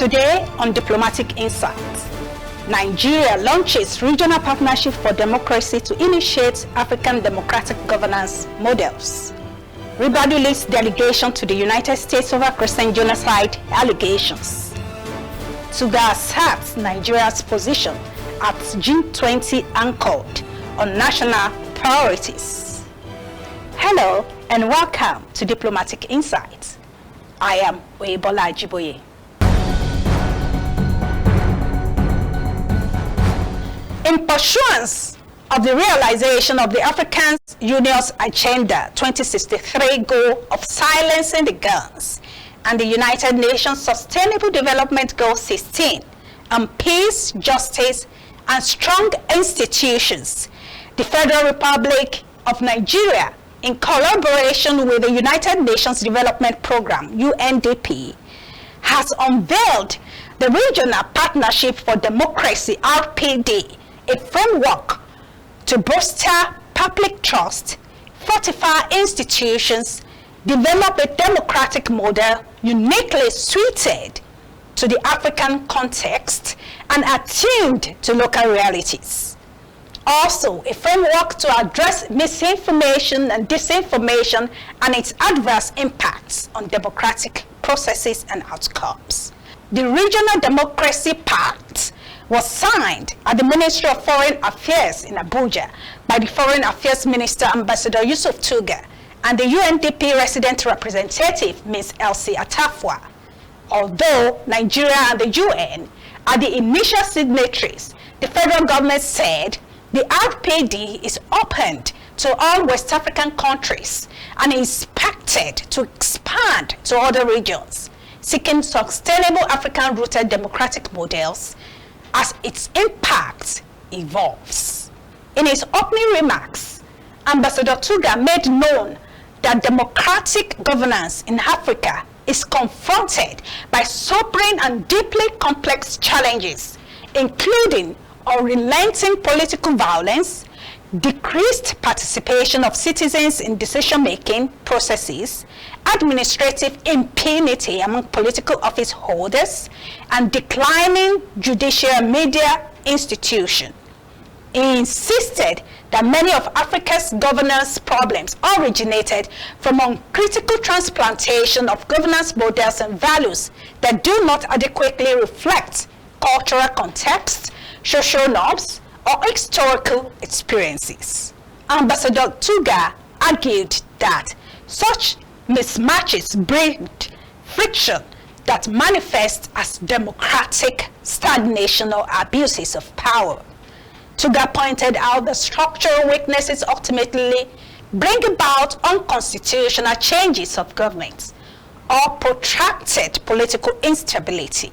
Today on Diplomatic Insights, Nigeria launches regional partnership for democracy to initiate African democratic governance models. Ribadu leads delegation to the United States over Christian genocide allegations. Tuga asserts Nigeria's position at G20 anchored on national priorities. Hello and welcome to Diplomatic Insights. I am Oyebola. In pursuance of the realization of the African Union's Agenda 2063 goal of silencing the guns and the United Nations Sustainable Development Goal 16 on peace, justice, and strong institutions, the Federal Republic of Nigeria, in collaboration with the United Nations Development Program, UNDP, has unveiled the Regional Partnership for Democracy, RPD, a framework to bolster public trust, fortify institutions, develop a democratic model uniquely suited to the African context and attuned to local realities. Also, a framework to address misinformation and disinformation and its adverse impacts on democratic processes and outcomes. The Regional Democracy Pact was signed at the Ministry of Foreign Affairs in Abuja by the Foreign Affairs Minister, Ambassador Yusuf Tuga, and the UNDP resident representative, Ms. Elsie Atafwa. Although Nigeria and the UN are the initial signatories, the federal government said the RPD is opened to all West African countries and is expected to expand to other regions, seeking sustainable African-rooted democratic models as its impact evolves. In his opening remarks, Ambassador Tuga made known that democratic governance in Africa is confronted by sobering and deeply complex challenges, including unrelenting political violence, decreased participation of citizens in decision-making processes, administrative impunity among political office holders, and declining judicial and media institutions. He insisted that many of Africa's governance problems originated from uncritical transplantation of governance models and values that do not adequately reflect cultural context, social norms, or historical experiences. Ambassador Tuga argued that such mismatches breed friction that manifest as democratic stagnation or abuses of power. Tuga pointed out that structural weaknesses ultimately bring about unconstitutional changes of governments or protracted political instability.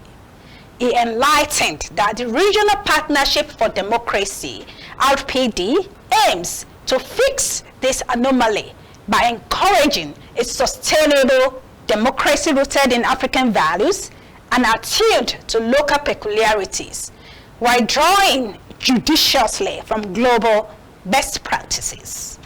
He enlightened that the Regional Partnership for Democracy, RPD, aims to fix this anomaly by encouraging a sustainable democracy rooted in African values and attuned to local peculiarities, while drawing judiciously from global best practices.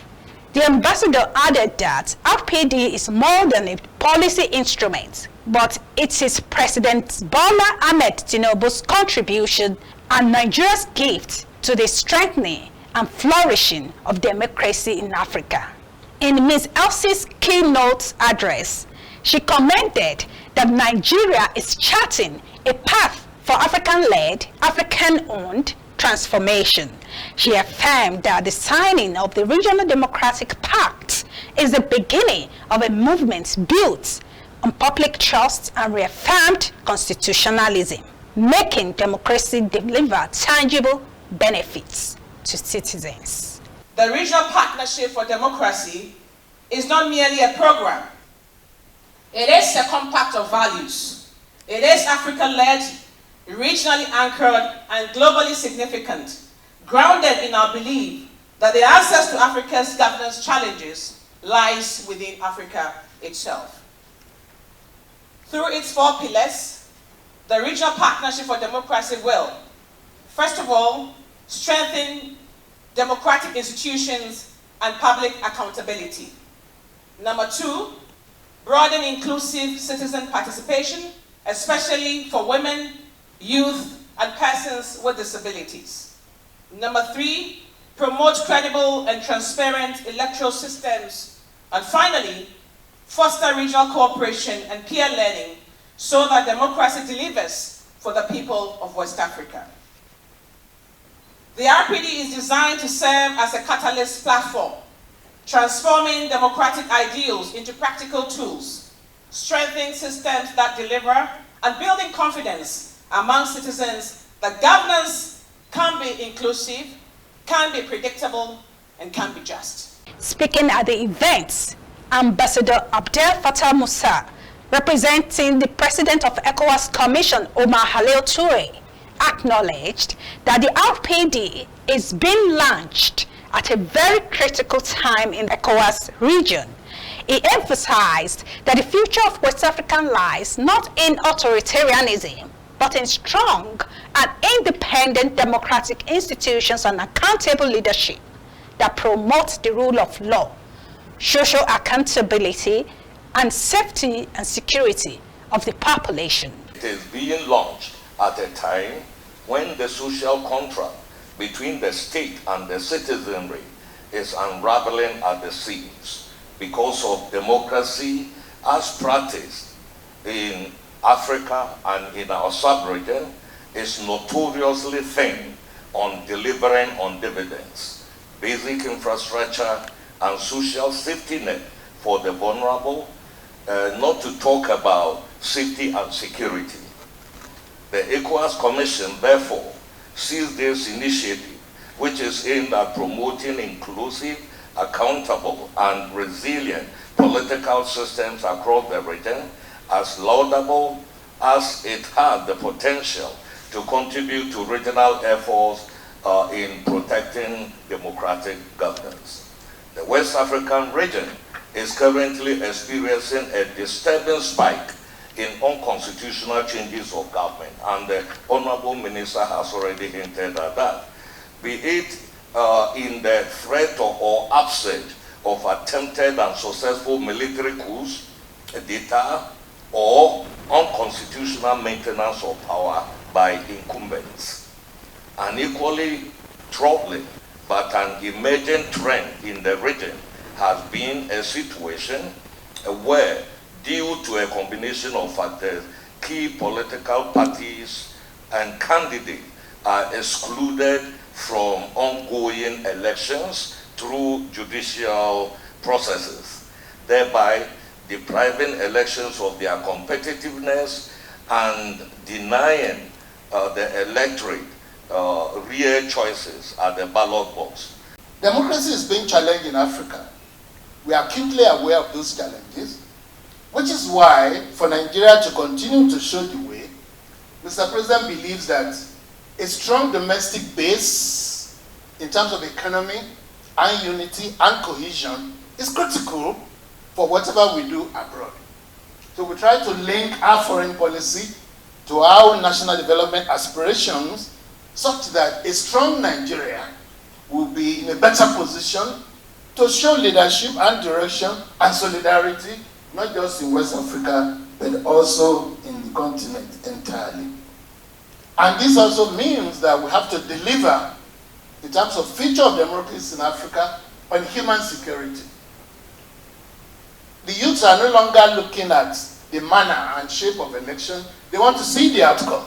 The ambassador added that RPD is more than a policy instrument, but it is President Bola Ahmed Tinubu's contribution and Nigeria's gift to the strengthening and flourishing of democracy in Africa. In Ms. Elsie's keynote address, she commented that Nigeria is charting a path for African-led, African-owned transformation. She affirmed that the signing of the Regional Democratic Pact is the beginning of a movement built on public trust and reaffirmed constitutionalism, making democracy deliver tangible benefits to citizens. The Regional Partnership for Democracy is not merely a program. It is a compact of values. It is Africa-led, regionally anchored, and globally significant, grounded in our belief that the answers to Africa's governance challenges lies within Africa itself. Through its 4 pillars, the Regional Partnership for Democracy will, first of all, strengthen democratic institutions and public accountability. Number 2, broaden inclusive citizen participation especially for women, youth, and persons with disabilities. Number 3, promote credible and transparent electoral systems. And finally, foster regional cooperation and peer learning so that democracy delivers for the people of West Africa. The RPD is designed to serve as a catalyst platform, transforming democratic ideals into practical tools, strengthening systems that deliver, and building confidence among citizens that governance can be inclusive, can be predictable, and can be just. Speaking at the event, Ambassador Abdel Fattah Musa, representing the President of ECOWAS Commission, Omar Halil Toure, acknowledged that the RPD is being launched at a very critical time in the ECOWAS region. He emphasized that the future of West Africa lies not in authoritarianism, but in strong and independent democratic institutions and accountable leadership that promotes the rule of law, social accountability, and safety and security of the population. It is being launched at a time when the social contract between the state and the citizenry is unraveling at the seams because of democracy as practiced in Africa and in our sub-region is notoriously thin on delivering on dividends, basic infrastructure and social safety net for the vulnerable, not to talk about safety and security. The ECOWAS Commission, therefore, sees this initiative, which is aimed at promoting inclusive, accountable, and resilient political systems across the region, as laudable as it has the potential to contribute to regional efforts in protecting democratic governance. The West African region is currently experiencing a disturbing spike in unconstitutional changes of government, and the Honorable Minister has already hinted at that, be it in the threat or absence of attempted and successful military coups, data, or unconstitutional maintenance of power by incumbents. An equally troubling but an emerging trend in the region has been a situation where, due to a combination of factors, key political parties and candidates are excluded from ongoing elections through judicial processes, thereby depriving elections of their competitiveness and denying the electorate real choices at the ballot box. Democracy is being challenged in Africa. We are acutely aware of those challenges, which is why, for Nigeria to continue to show the way, Mr. President believes that a strong domestic base in terms of economy and unity and cohesion is critical for whatever we do abroad. So we try to link our foreign policy to our national development aspirations such that a strong Nigeria will be in a better position to show leadership and direction and solidarity, not just in West Africa, but also in the continent entirely. And this also means that we have to deliver in terms of future of democracy in Africa on human security. The youths are no longer looking at the manner and shape of election. They want to see the outcome.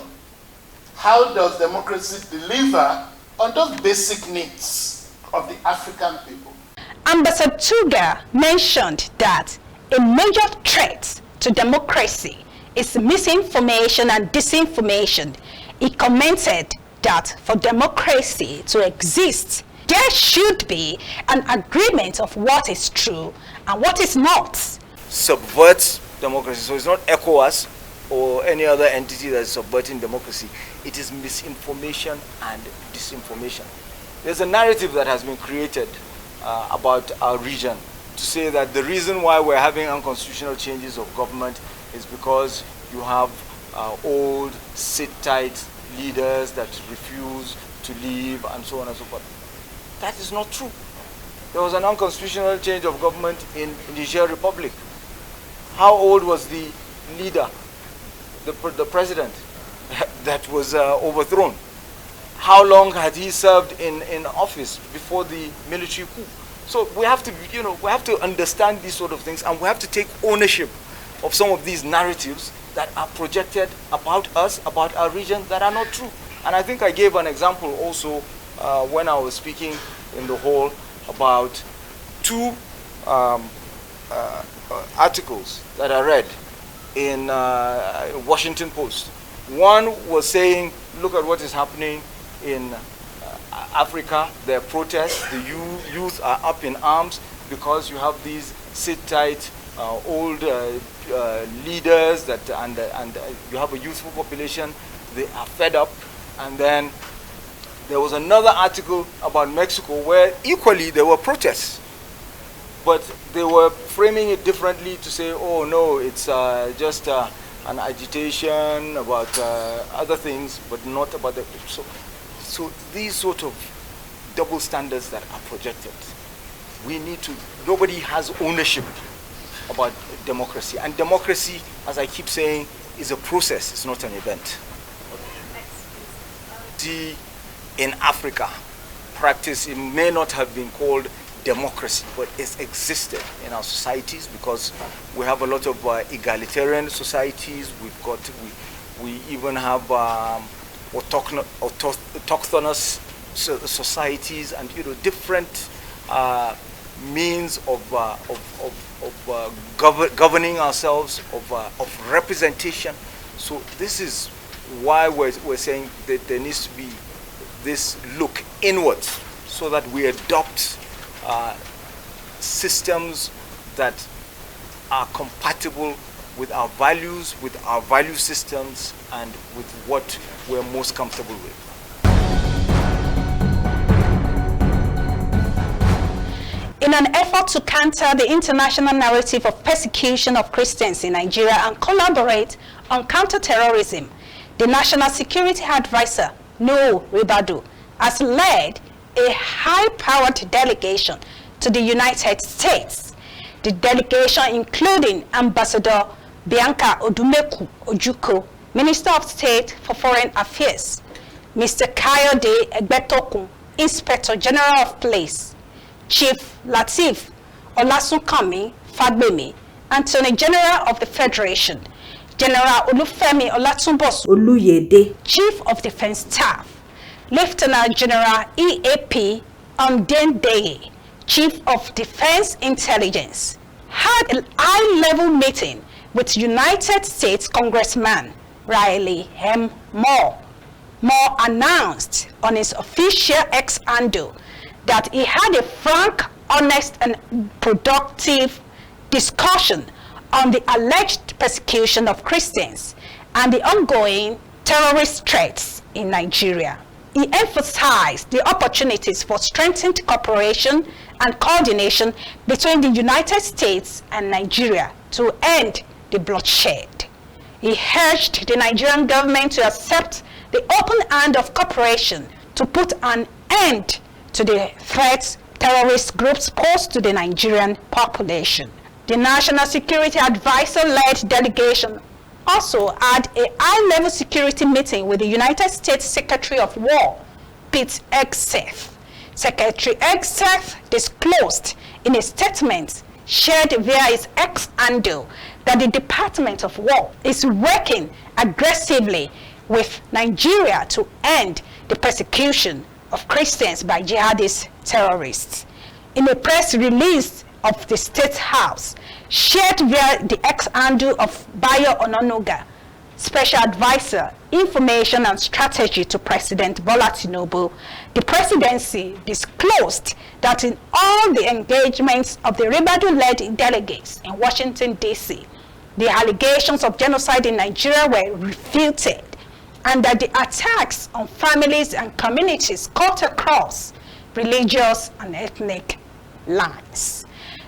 How does democracy deliver on those basic needs of the African people? Ambassador Tuga mentioned that a major threat to democracy is misinformation and disinformation. He commented that for democracy to exist, there should be an agreement of what is true and what is not. Subverts democracy. So it's not ECOWAS or any other entity that is subverting democracy. It is misinformation and disinformation. There's a narrative that has been created about our region to say that the reason why we're having unconstitutional changes of government is because you have old, sit-tight leaders that refuse to leave and so on and so forth. That is not true. There was an unconstitutional change of government in Nigeria Republic. How old was the leader the president that was overthrown? How long had he served in office before the military coup? So we have to, we have to understand these sort of things, and we have to take ownership of some of these narratives that are projected about us, about our region, that are not true. And I think I gave an example also when I was speaking in the hall about two articles that I read in Washington Post. One was saying, look at what is happening in Africa. There are protests, the youth are up in arms because you have these sit-tight old leaders that, and you have a youthful population. They are fed up. And then there was another article about Mexico where equally there were protests, but they were framing it differently to say, oh no, it's just an agitation about other things, but not about the... So these sort of double standards that are projected, we need to... Nobody has ownership about democracy. And democracy, as I keep saying, is a process, it's not an event. In Africa, practice, it may not have been called democracy, but it's existed in our societies because we have a lot of egalitarian societies. We even have autochthonous societies, and different means of governing ourselves, of representation. So this is why we're saying that there needs to be this look inwards so that we adopt systems that are compatible with our values, with our value systems, and with what we're most comfortable with. In an effort to counter the international narrative of persecution of Christians in Nigeria and collaborate on counter-terrorism, the National Security Advisor, No Ribadu, has led a high-powered delegation to the United States. The delegation, including Ambassador Bianca Odumeku Ojuko, Minister of State for Foreign Affairs, Mr. Kayode Egbetokun, Inspector General of Police, Chief Lateef Olasunkanmi Fagbemi, Attorney General of the Federation, General Olufemi Olatunbosun Oluyede, Chief of Defense Staff, Lieutenant General EAP Ondendeye, Chief of Defense Intelligence, had a high-level meeting with United States Congressman Riley M. Moore. Moore announced on his official X handle that he had a frank, honest, and productive discussion on the alleged persecution of Christians and the ongoing terrorist threats in Nigeria. He emphasized the opportunities for strengthened cooperation and coordination between the United States and Nigeria to end the bloodshed. He urged the Nigerian government to accept the open hand of cooperation to put an end to the threats terrorist groups pose to the Nigerian population. The National Security Advisor-led delegation also had a high-level security meeting with the United States Secretary of War, Pete Hegseth. Secretary Hegseth disclosed in a statement shared via his X handle that the Department of War is working aggressively with Nigeria to end the persecution of Christians by jihadist terrorists. In a press release of the State House, shared via the X handle of Bayo Ononuga, Special Advisor, Information and Strategy to President Bola Tinubu, the presidency disclosed that in all the engagements of the Ribadu-led delegates in Washington, D.C., the allegations of genocide in Nigeria were refuted, and that the attacks on families and communities cut across religious and ethnic lines.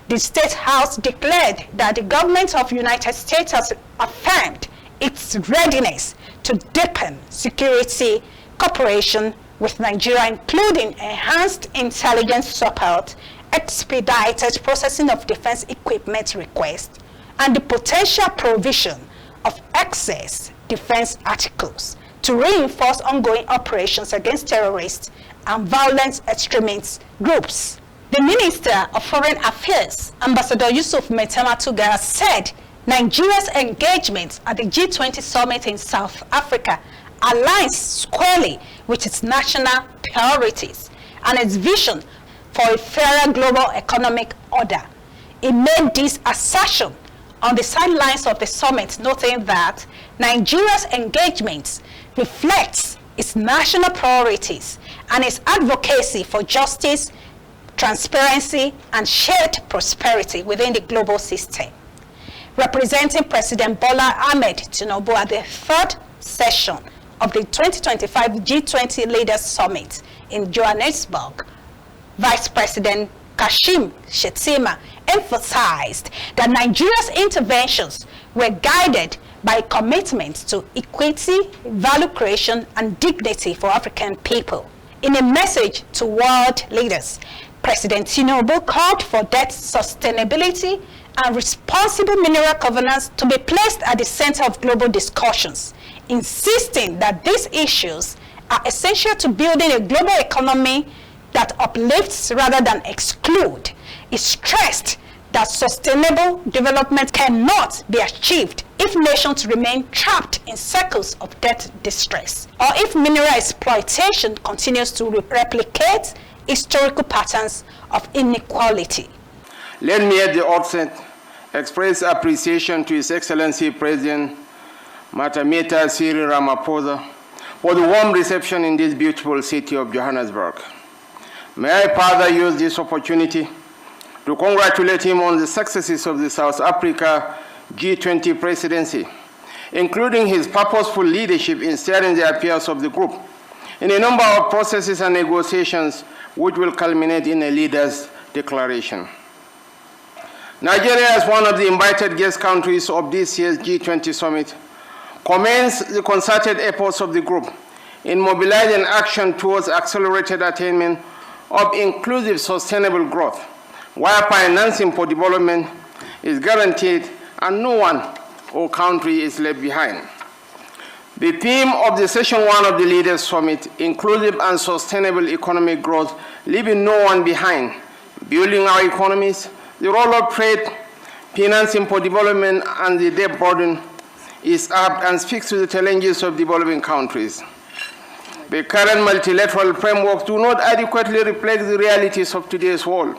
The State House declared that the government of the United States has affirmed its readiness to deepen security cooperation with Nigeria, including enhanced intelligence support, expedited processing of defense equipment requests, and the potential provision of access defense articles to reinforce ongoing operations against terrorists and violent extremist groups. The Minister of Foreign Affairs, Ambassador Yusuf Metamatuga, said Nigeria's engagement at the G20 summit in South Africa aligns squarely with its national priorities and its vision for a fairer global economic order. He made this assertion on the sidelines of the summit, noting that Nigeria's engagement reflects its national priorities and its advocacy for justice, transparency, and shared prosperity within the global system. Representing President Bola Ahmed Tinubu at the third session of the 2025 G20 Leaders Summit in Johannesburg, Vice President Kashim Shettima emphasized that Nigeria's interventions were guided by commitment to equity, value creation, and dignity for African people. In a message to world leaders, President Tinubu called for debt sustainability and responsible mineral governance to be placed at the center of global discussions, insisting that these issues are essential to building a global economy that uplifts rather than exclude. He stressed that sustainable development cannot be achieved if nations remain trapped in circles of debt distress, or if mineral exploitation continues to replicate historical patterns of inequality. Let me at the outset express appreciation to His Excellency President Matameta Cyril Ramaphosa for the warm reception in this beautiful city of Johannesburg. May I further use this opportunity to congratulate him on the successes of the South Africa G20 presidency, including his purposeful leadership in steering the affairs of the group in a number of processes and negotiations which will culminate in a leader's declaration. Nigeria, as one of the invited guest countries of this year's G20 summit, commends the concerted efforts of the group in mobilizing action towards accelerated attainment of inclusive sustainable growth, where financing for development is guaranteed and no one or country is left behind. The theme of the Session 1 of the Leaders Summit, Inclusive and Sustainable Economic Growth, Leaving No One Behind, Building Our Economies, the Role of Trade, Financing for Development, and the Debt Burden, is apt and speaks to the challenges of developing countries. The current multilateral frameworks do not adequately reflect the realities of today's world.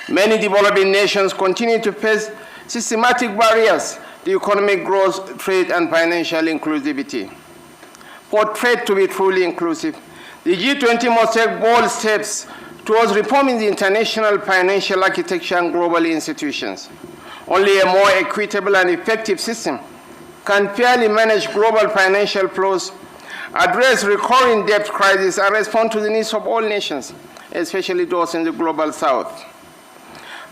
Many developing nations continue to face systematic barriers to economic growth, trade, and financial inclusivity. For trade to be truly inclusive, the G20 must take bold steps towards reforming the international financial architecture and global institutions. Only a more equitable and effective system can fairly manage global financial flows, address recurring debt crises, and respond to the needs of all nations, especially those in the global south.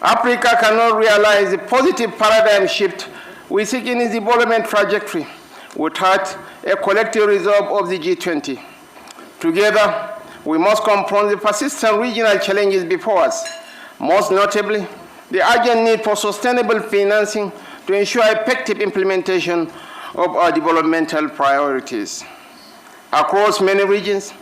Africa cannot realize the positive paradigm shift we seek in its development trajectory without a collective resolve of the G20. Together, we must confront the persistent regional challenges before us, most notably the urgent need for sustainable financing to ensure effective implementation of our developmental priorities. Across many regions,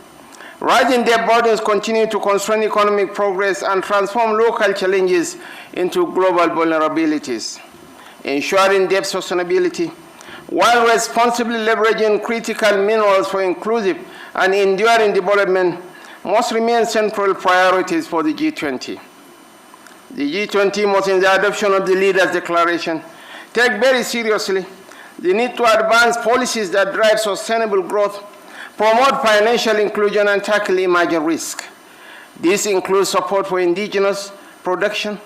rising debt burdens continue to constrain economic progress and transform local challenges into global vulnerabilities. Ensuring debt sustainability while responsibly leveraging critical minerals for inclusive and enduring development must remain central priorities for the G20. The G20 must, in the adoption of the Leaders' Declaration, take very seriously the need to advance policies that drive sustainable growth, promote financial inclusion, and tackle emerging risk. This includes support for indigenous production,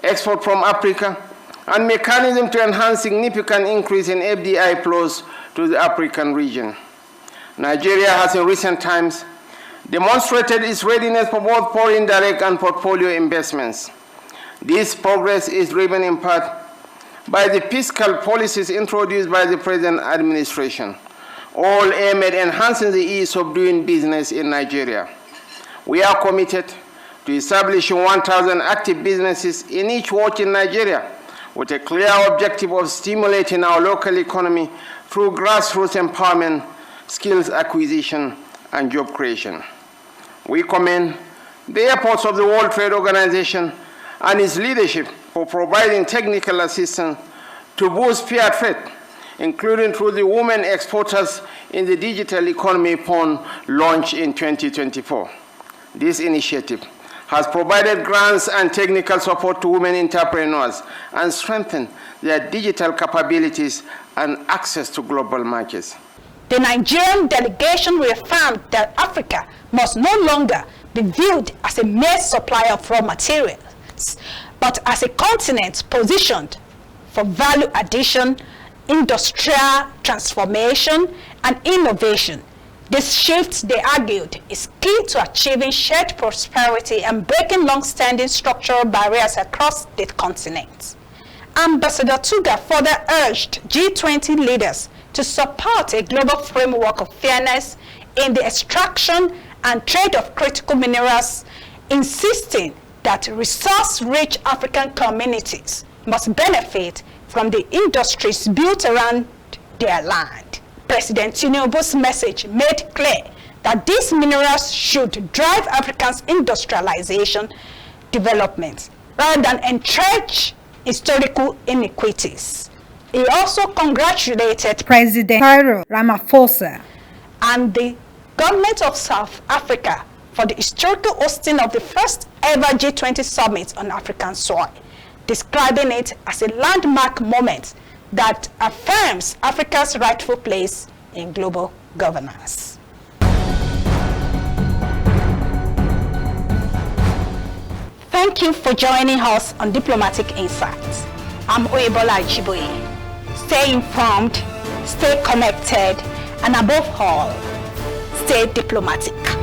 export from Africa, and mechanism to enhance significant increase in FDI flows to the African region. Nigeria has in recent times demonstrated its readiness for both foreign direct and portfolio investments. This progress is driven in part by the fiscal policies introduced by the present administration, all aimed at enhancing the ease of doing business in Nigeria. We are committed to establishing 1,000 active businesses in each ward in Nigeria, with a clear objective of stimulating our local economy through grassroots empowerment, skills acquisition, and job creation. We commend the efforts of the World Trade Organization and its leadership for providing technical assistance to boost fair trade, including through the Women Exporters in the Digital Economy Fund launched in 2024. This initiative has provided grants and technical support to women entrepreneurs and strengthened their digital capabilities and access to global markets. The Nigerian delegation reaffirmed that Africa must no longer be viewed as a mere supplier of raw materials, but as a continent positioned for value addition, industrial transformation, and innovation. This shift, they argued, is key to achieving shared prosperity and breaking long-standing structural barriers across the continent. Ambassador Tuga further urged G20 leaders to support a global framework of fairness in the extraction and trade of critical minerals, insisting that resource-rich African communities must benefit from the industries built around their land. President Tinubu's message made clear that these minerals should drive Africa's industrialization development rather than entrench historical inequities. He also congratulated President Cyril Ramaphosa and the government of South Africa for the historical hosting of the first ever G20 summit on African soil, describing it as a landmark moment that affirms Africa's rightful place in global governance. Thank you for joining us on Diplomatic Insights. I'm Oyebola. Stay informed, stay connected, and above all, stay diplomatic.